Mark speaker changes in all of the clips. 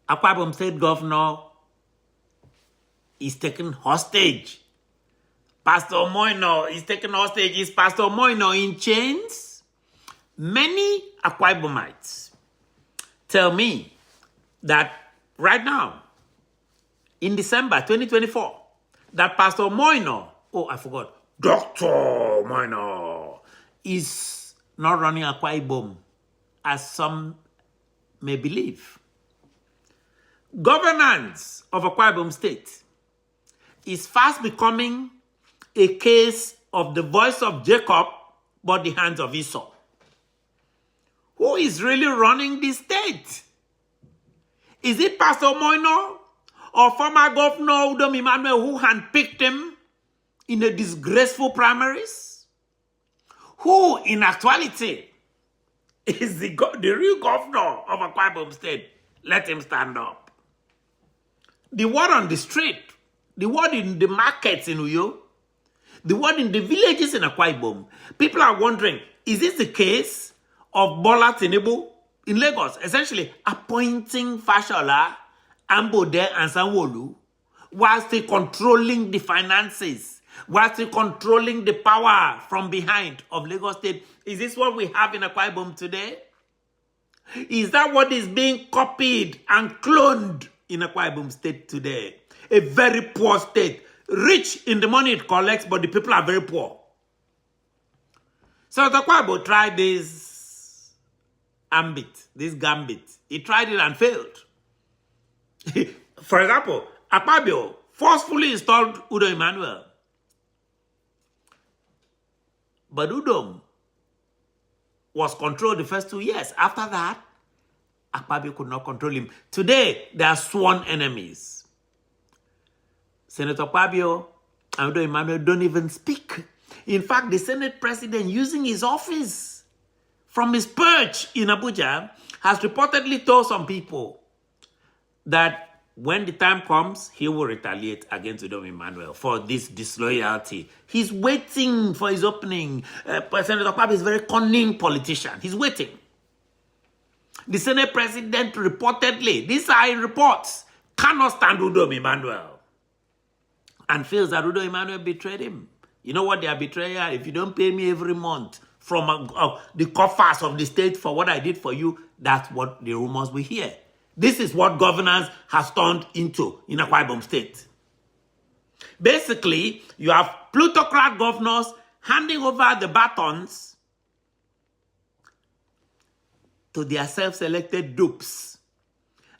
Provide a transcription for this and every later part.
Speaker 1: Akwa Ibom State Governor is taken hostage. Pastor Moino is taken hostage. Is Pastor Moino in chains? Many Akwa Ibomites tell me that right now, in December 2024, that Pastor Moino, I forgot, Dr. Moino, is not running Akwa Ibom, as some may believe. Governance of Akwa Ibom State is fast becoming a case of the voice of Jacob, but the hands of Esau. Who is really running the state? Is it Pastor Moino or former Governor Udom Emmanuel who handpicked him in the disgraceful primaries? Who, in actuality, is the real governor of Akwa Ibom State? Let him stand up. The word on the street, the word in the markets in Uyo, the word in the villages in Akwa Ibom, people are wondering, is this the case of Bola Tinubu in Lagos, essentially appointing Fashola, Ambode, and Sanwo-Olu, while still controlling the finances, while still controlling the power from behind of Lagos State? Is this what we have in Akwa Ibom today? Is that what is being copied and cloned in Akwa Ibom State today? A very poor state, rich in the money it collects, but the people are very poor. So Akwa Ibom tried this gambit. He tried it and failed. For example, Akpabio forcefully installed Udom Emmanuel. But Udom was controlled the first 2 years. After that, Akpabio could not control him. Today, they are sworn enemies. Senator Akpabio and Udom Emmanuel don't even speak. In fact, the Senate president, using his office from his perch in Abuja, has reportedly told some people that when the time comes, he will retaliate against Udom Emmanuel for this disloyalty. He's waiting for his opening. Senator Akpabio is a very cunning politician. He's waiting. The Senate president reportedly, these are in reports, cannot stand Udom Emmanuel and feels that Udom Emmanuel betrayed him. You know what they are betrayal? If you don't pay me every month from the coffers of the state for what I did for you, that's what the rumors we hear. This is what governance has turned into in Akwa Ibom State. Basically, you have plutocrat governors handing over the batons to their self-selected dupes.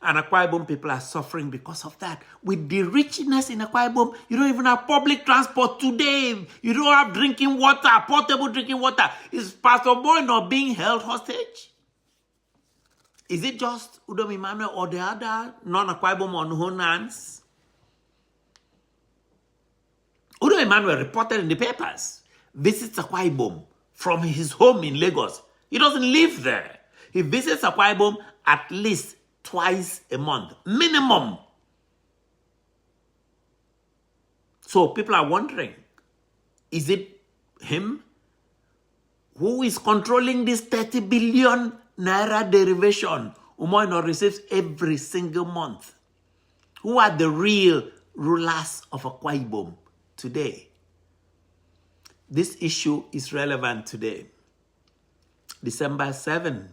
Speaker 1: And Akwa Ibom people are suffering because of that. With the richness in Akwa Ibom, you don't even have public transport today. You don't have drinking water, portable drinking water. Is Pastor Boy not being held hostage? Is it just Udom Emmanuel or the other non-Akwa Ibom on Honans? Udom Emmanuel reported in the papers, visits Akwa Ibom from his home in Lagos. He doesn't live there. He visits Akwa Ibom at least twice a month, minimum. So people are wondering, is it him who is controlling this 30 billion naira derivation Umoino receives every single month? Who are the real rulers of Akwa Ibom today? This issue is relevant today, December 7,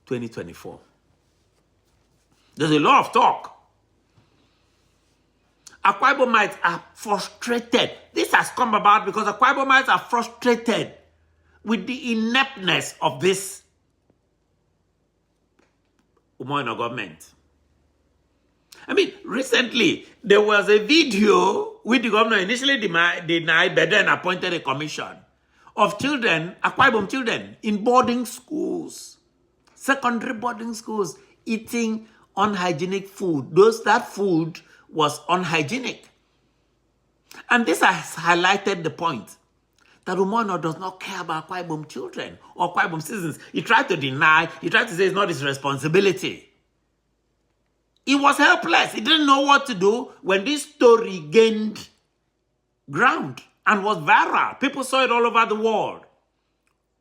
Speaker 1: 2024. There's a lot of talk. Akwa Ibomites are frustrated. This has come about because Akwa Ibomites are frustrated with the ineptness of this Umoino government. I mean, recently, there was a video which the governor initially denied, but then appointed a commission of children, Akwa Ibom children, in boarding schools, secondary boarding schools, eating unhygienic food. That food was unhygienic. And this has highlighted the point that Umoino does not care about Akwa Ibom children or Akwa Ibom citizens. He tried to deny, he tried to say it's not his responsibility. He was helpless. He didn't know what to do when this story gained ground and was viral. People saw it all over the world.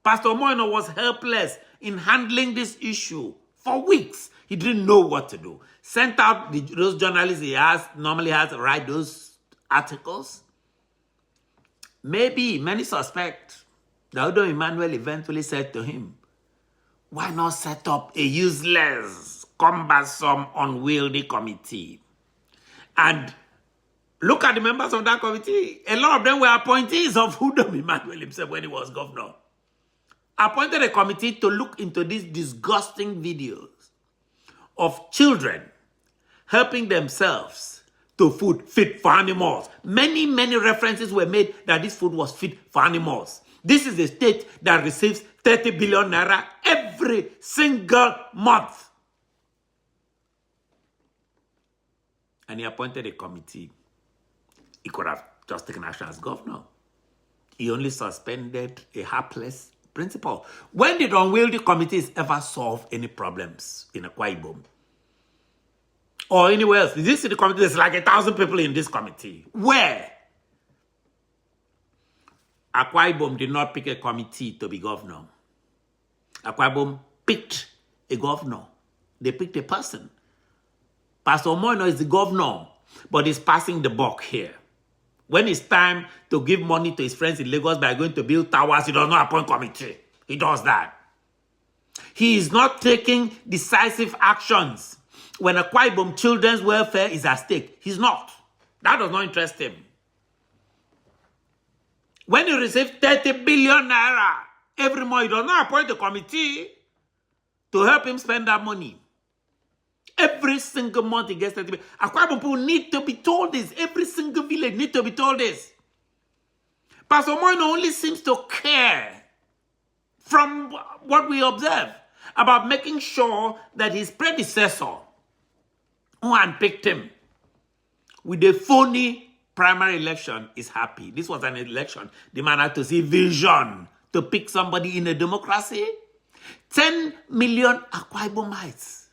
Speaker 1: Pastor Umoino was helpless in handling this issue For weeks, he didn't know what to do. Sent out those journalists he normally has to write those articles. Maybe many suspect that Udo Emmanuel eventually said to him, why not set up a useless, cumbersome, unwieldy committee? And look at the members of that committee. A lot of them were appointees of Udo Emmanuel himself when he was governor. Appointed a committee to look into these disgusting videos of children helping themselves to food fit for animals. Many, many references were made that this food was fit for animals. This is a state that receives 30 billion naira every single month. And he appointed a committee. He could have just taken action as governor. He only suspended a hapless principal. When did unwieldy committees ever solve any problems in Akwa Ibom? Or anywhere else? Did you see the committee? There's like 1,000 people in this committee. Where? Akwa Ibom did not pick a committee to be governor. Akwa Ibom picked a governor. They picked a person. Pastor Moino is the governor, but he's passing the buck here. When it's time to give money to his friends in Lagos by going to build towers, he does not appoint committee. He does that. He is not taking decisive actions when Akwa Ibom children's welfare is at stake. He's not. That does not interest him. When he receives 30 billion naira every month, he does not appoint a committee to help him spend that money. Every single month he gets 30 billion. Akwa Ibom people need to be told this. Every single village need to be told this. Pastor Moino only seems to care, from what we observe, about making sure that his predecessor, who handpicked him with a phony primary election, is happy. This was an election. The man had to see vision to pick somebody in a democracy. 10 million Akwa Ibomites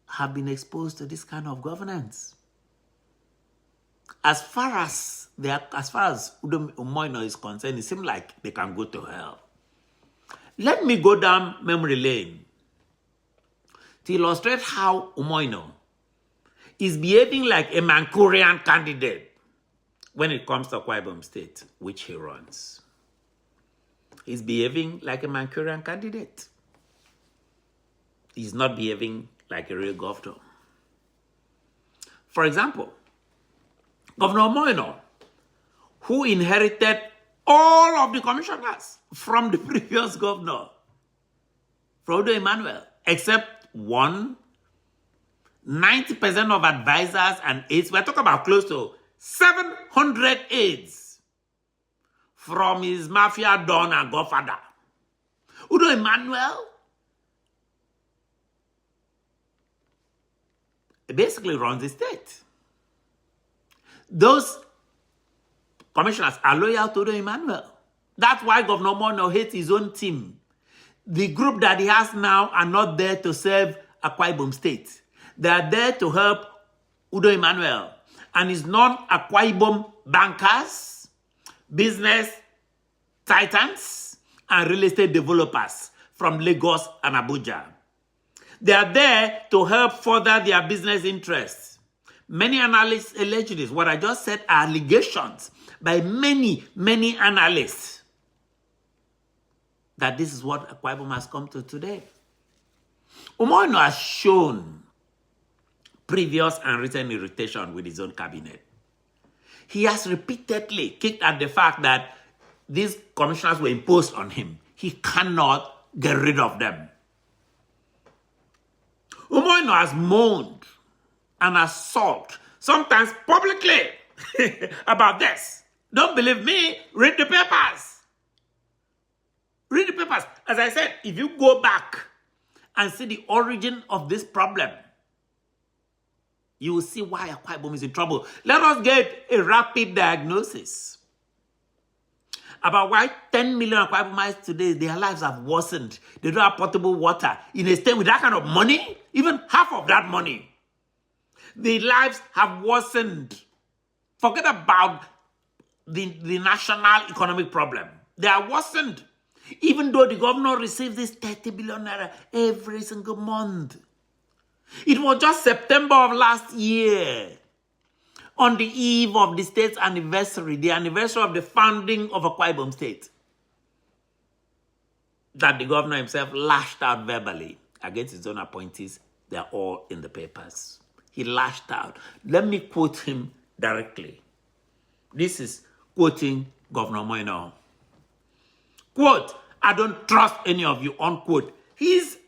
Speaker 1: have been exposed to this kind of governance. As far as Udo Moino is concerned, it seems like they can go to hell. Let me go down memory lane to illustrate how Umoino is behaving like a Mancurian candidate when it comes to Akwa Ibom State, which he runs. He's behaving like a Mancurian candidate. He's not behaving like a real governor. For example, Governor Moino, who inherited all of the commissioners from the previous governor, from Udo Emmanuel, except one, 90% of advisors and aides. We're talking about close to 700 aides from his mafia don and godfather. Udo Emmanuel basically runs the state. Those commissioners are loyal to Udo Emmanuel. That's why Governor Moino hates his own team. The group that he has now are not there to serve Akwa Ibom State. They are there to help Udo Emmanuel and his non-Akwa Ibom bankers, business titans, and real estate developers from Lagos and Abuja. They are there to help further their business interests. Many analysts allege this. What I just said are allegations by many, many analysts that this is what Akwa Ibom has come to today. Umoino has shown previous and recent irritation with his own cabinet. He has repeatedly kicked at the fact that these commissioners were imposed on him. He cannot get rid of them. Umoino has moaned and assaulted, sometimes publicly, about this. Don't believe me? Read the papers. Read the papers. As I said, if you go back and see the origin of this problem, you will see why Akwa Ibom is in trouble. Let us get a rapid diagnosis about why 10 million Akwa Ibomites today, their lives have worsened. They don't have potable water. In a state with that kind of money, even half of that money, their lives have worsened. Forget about the national economic problem. They are worsened. Even though the governor receives this 30 billion naira every single month. It was just September of last year, on the eve of the state's anniversary, the anniversary of the founding of Akwa Ibom State, that the governor himself lashed out verbally against his own appointees. They're all in the papers. He lashed out. Let me quote him directly. This is quoting Governor Moino. Quote, I don't trust any of you, unquote.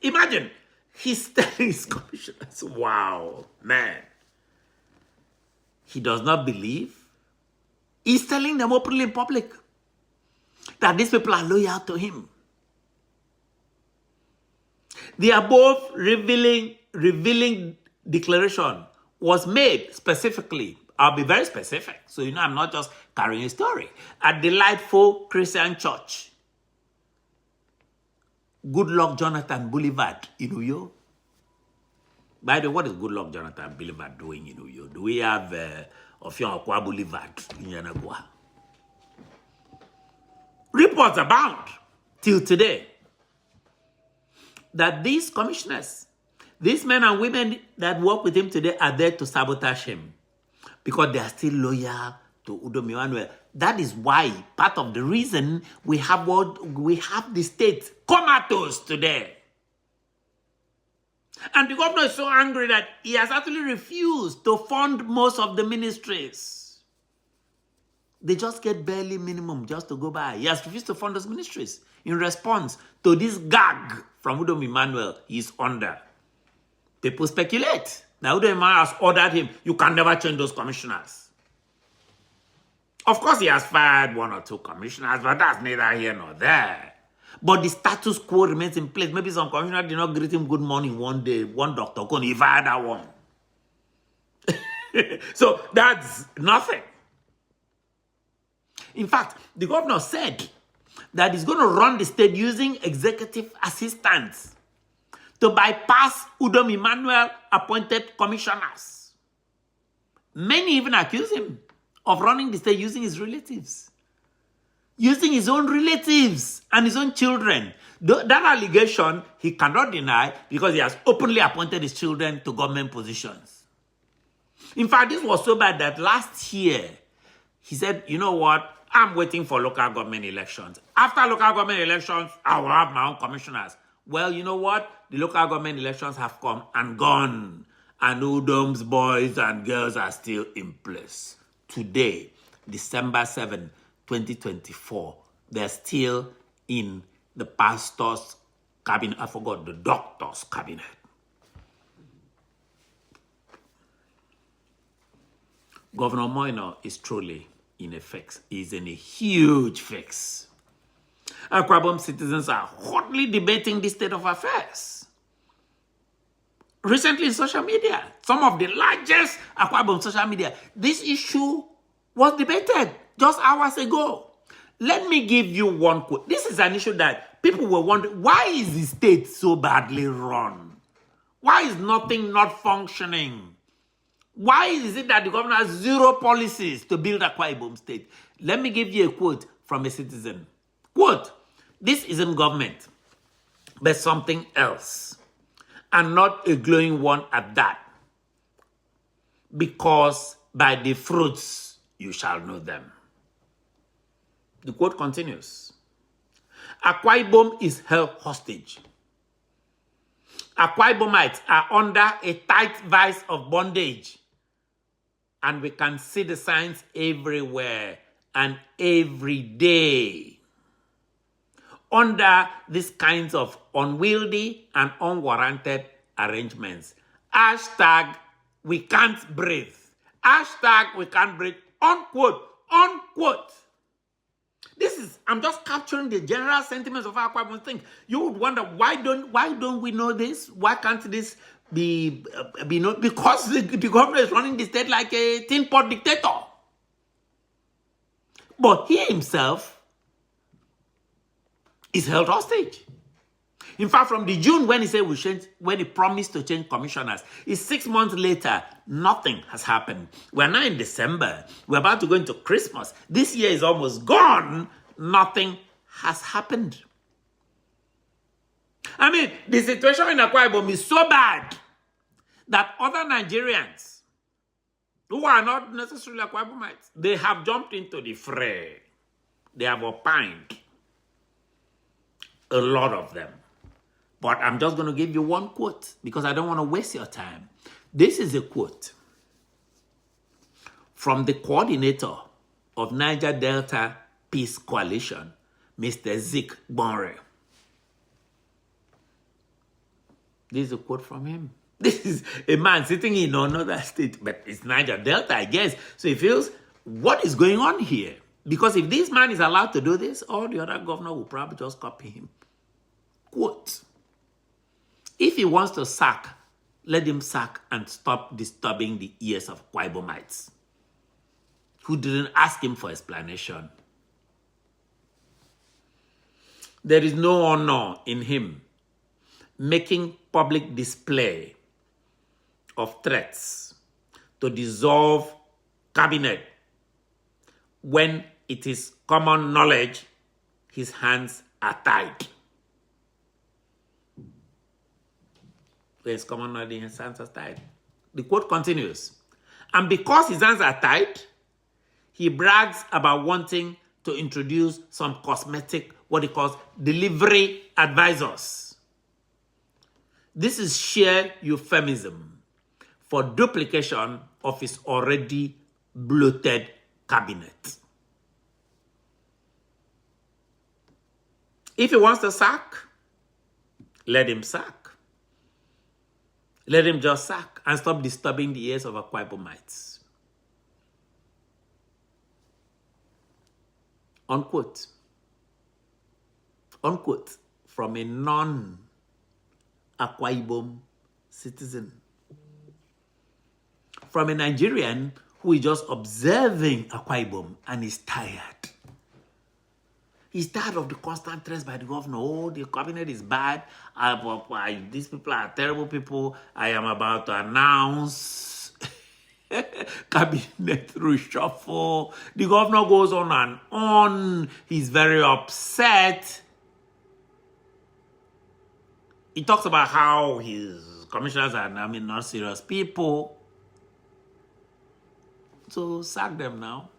Speaker 1: Imagine, he's telling his commissioners, wow, man. He does not believe. He's telling them openly in public that these people are loyal to him. The above revealing declaration was made specifically, I'll be very specific, so you know I'm not just carrying a story, at Delightful Christian Church, Goodluck Jonathan Boulevard in Uyo. By the way, what is Goodluck Jonathan Boulevard doing in Uyo? Do we have Offiong Aqua Boulevard in Yanagua? Reports abound till today that these commissioners, these men and women that work with him today, are there to sabotage him because they are still loyal to Udom Emmanuel. That is why, part of the reason we have the state comatose today. And the governor is so angry that he has actually refused to fund most of the ministries. They just get barely minimum just to go by. He has refused to fund those ministries in response to this gag from Udom Emmanuel he's under. People speculate that Udom Emmanuel has ordered him, you can never change those commissioners. Of course, he has fired one or two commissioners, but that's neither here nor there. But the status quo remains in place. Maybe some commissioner did not greet him good morning one day. One doctor couldn't, he fired that one. So that's nothing. In fact, the governor said that he's going to run the state using executive assistants to bypass Udom Emmanuel appointed commissioners. Many even accuse him of running the state using his relatives. Using his own relatives and his own children. That allegation, he cannot deny because he has openly appointed his children to government positions. In fact, this was so bad that last year, he said, you know what? I'm waiting for local government elections. After local government elections, I will have my own commissioners. Well, you know what? The local government elections have come and gone. And Udom's boys and girls are still in place. Today, December 7, 2024, they're still in the pastor's cabinet. I forgot, the doctor's cabinet. Governor Moino is truly in a fix. He's in a huge fix. Akwa Ibom citizens are hotly debating the state of affairs. Recently in social media, some of the largest Akwa Ibom social media, this issue was debated just hours ago. Let me give you one quote. This is an issue that people were wondering, why is the state so badly run? Why is nothing not functioning? Why is it that the governor has zero policies to build Akwa Ibom State? Let me give you a quote from a citizen. Quote, this isn't government, but something else. And not a glowing one at that. Because by the fruits you shall know them. The quote continues. Akwa Ibom is held hostage. Akwa Ibomites are under a tight vice of bondage. And we can see the signs everywhere and every day. Under these kinds of unwieldy and unwarranted arrangements. Hashtag, we can't breathe. Hashtag, we can't breathe. Unquote. Unquote. This is, I'm just capturing the general sentiments of Akwa Ibom thing. You would wonder, why don't we know this? Why can't this be known? Because the government is running the state like a tin pot dictator. But he himself is held hostage. In fact, from the June when he said we change, when he promised to change commissioners, it's 6 months later, nothing has happened. We're now in December. We're about to go into Christmas. This year is almost gone. Nothing has happened. I mean, the situation in Akwa Ibom is so bad that other Nigerians who are not necessarily Akwa Ibomites, they have jumped into the fray. They have opined. A lot of them. But I'm just going to give you one quote because I don't want to waste your time. This is a quote from the coordinator of Niger Delta Peace Coalition, Mr. Zik Bonre. This is a quote from him. This is a man sitting in another state, but it's Niger Delta, I guess. So he feels, what is going on here? Because if this man is allowed to do this, all the other governors will probably just copy him. Quote, if he wants to sack, let him sack and stop disturbing the ears of Akwa Ibomites who didn't ask him for explanation. There is no honor in him making public display of threats to dissolve cabinet when it is common knowledge his hands are tied. When it's common knowledge his hands are tied. The quote continues, and because his hands are tied, he brags about wanting to introduce some cosmetic, what he calls delivery advisors. This is sheer euphemism for duplication of his already bloated cabinet. If he wants to sack, let him sack. Let him just sack and stop disturbing the ears of Akwa Ibomites. Unquote. Unquote. From a non-Akwa Ibom citizen. From a Nigerian who is just observing Akwa Ibom and is tired. He's tired of the constant threats by the governor. Oh, the cabinet is bad. These people are terrible people. I am about to announce cabinet reshuffle. The governor goes on and on. He's very upset. He talks about how his commissioners are, not serious people. So sack them now.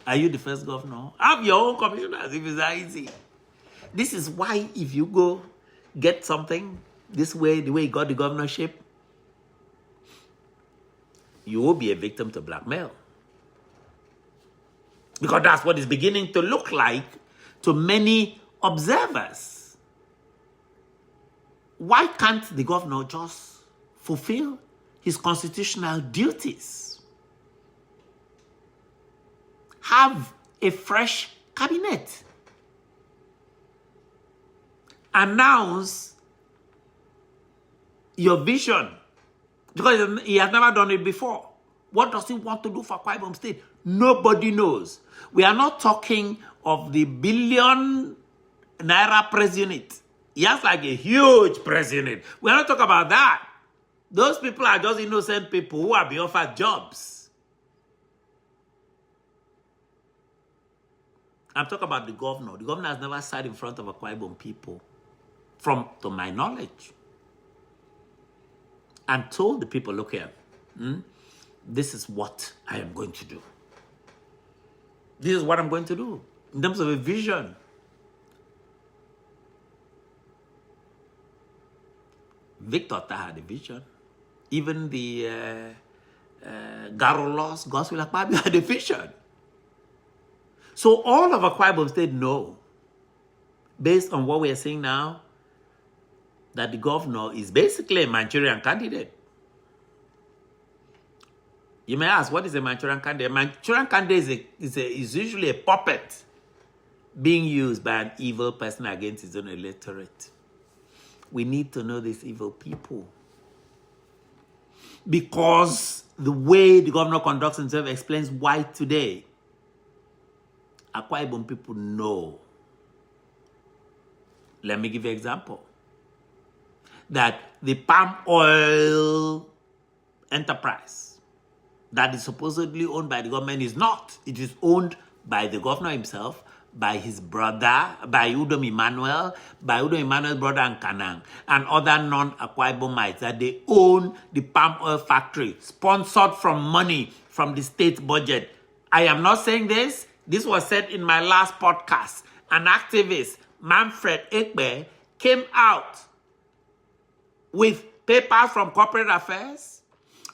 Speaker 1: Are you the first governor? Have your own commissioners if it's that easy. This is why if you go get something this way, the way you got the governorship, you will be a victim to blackmail. Because that's what it's beginning to look like to many observers. Why can't the governor just fulfill his constitutional duties? Have a fresh cabinet. Announce your vision. Because he has never done it before. What does he want to do for Akwa Ibom State? Nobody knows. We are not talking of the billion naira press unit. He has like a huge press unit. We are not talking about that. Those people are just innocent people who are being offered jobs. I'm talking about the governor. The governor has never sat in front of Akwa Ibom people, to my knowledge, and told the people, look here, this is what I am going to do. This is what I'm going to do in terms of a vision. Victor had a vision. Even the Garo laws, Gospel Akwabi had a vision. So all of Akwa Ibom State know, based on what we are seeing now, that the governor is basically a Manchurian candidate. You may ask, what is a Manchurian candidate? A Manchurian candidate is usually a puppet being used by an evil person against his own electorate. We need to know these evil people. Because the way the governor conducts himself explains why today Akwa Ibom people know. Let me give you an example. That the palm oil enterprise that is supposedly owned by the government is not. It is owned by the governor himself, by his brother, by Udom Emmanuel, by Udom Emmanuel's brother and Kanang, and other non-Akwa Ibomites, that they own the palm oil factory, sponsored from money from the state budget. I am not saying this. This was said in my last podcast. An activist, Manfred Ekbe, came out with papers from corporate affairs,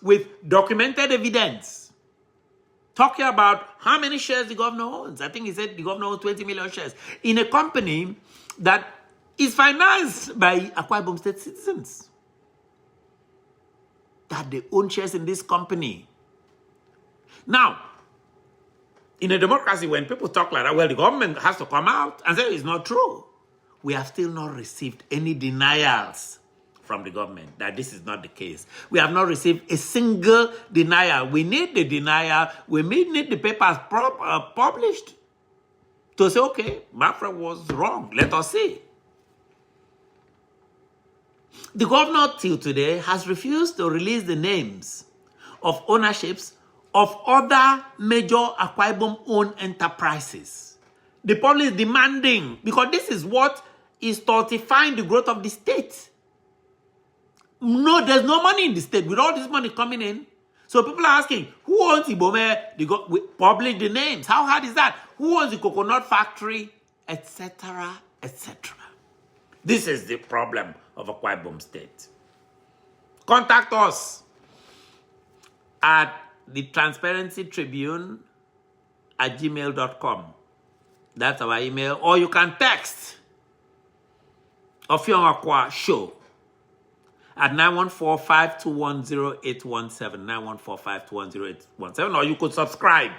Speaker 1: with documented evidence, talking about how many shares the governor owns. I think he said the governor owns 20 million shares in a company that is financed by Akwa Ibom State citizens. That they own shares in this company. Now, in a democracy, when people talk like that, well, the government has to come out and say it's not true. We have still not received any denials from the government that this is not the case. We have not received a single denial. We need the denial. We need the papers published to say, okay, Manfred was wrong. Let us see. The governor till today has refused to release the names of ownerships of other major Akwa Ibom-owned enterprises. The public is demanding, because this is what is stultifying the growth of the state. No, there's no money in the state with all this money coming in. So people are asking, who owns Ibome? We publish the names. How hard is that? Who owns the coconut factory? Etc., etc. This is the problem of Akwa Ibom State. Contact us at thetransparencytribune@gmail.com. That's our email. Or you can text Offiong Aqua Show at 914-521-0817, 914-521-0817, or you could subscribe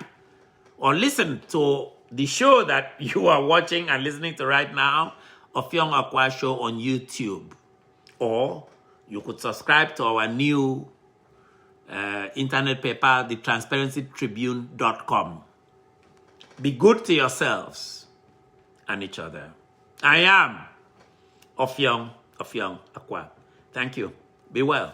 Speaker 1: or listen to the show that you are watching and listening to right now, Offiong Aqua Show on YouTube. Or you could subscribe to our new internet paper, thetransparencytribune.com. Be good to yourselves and each other. I am Offiong Aqua. Thank you. Be well.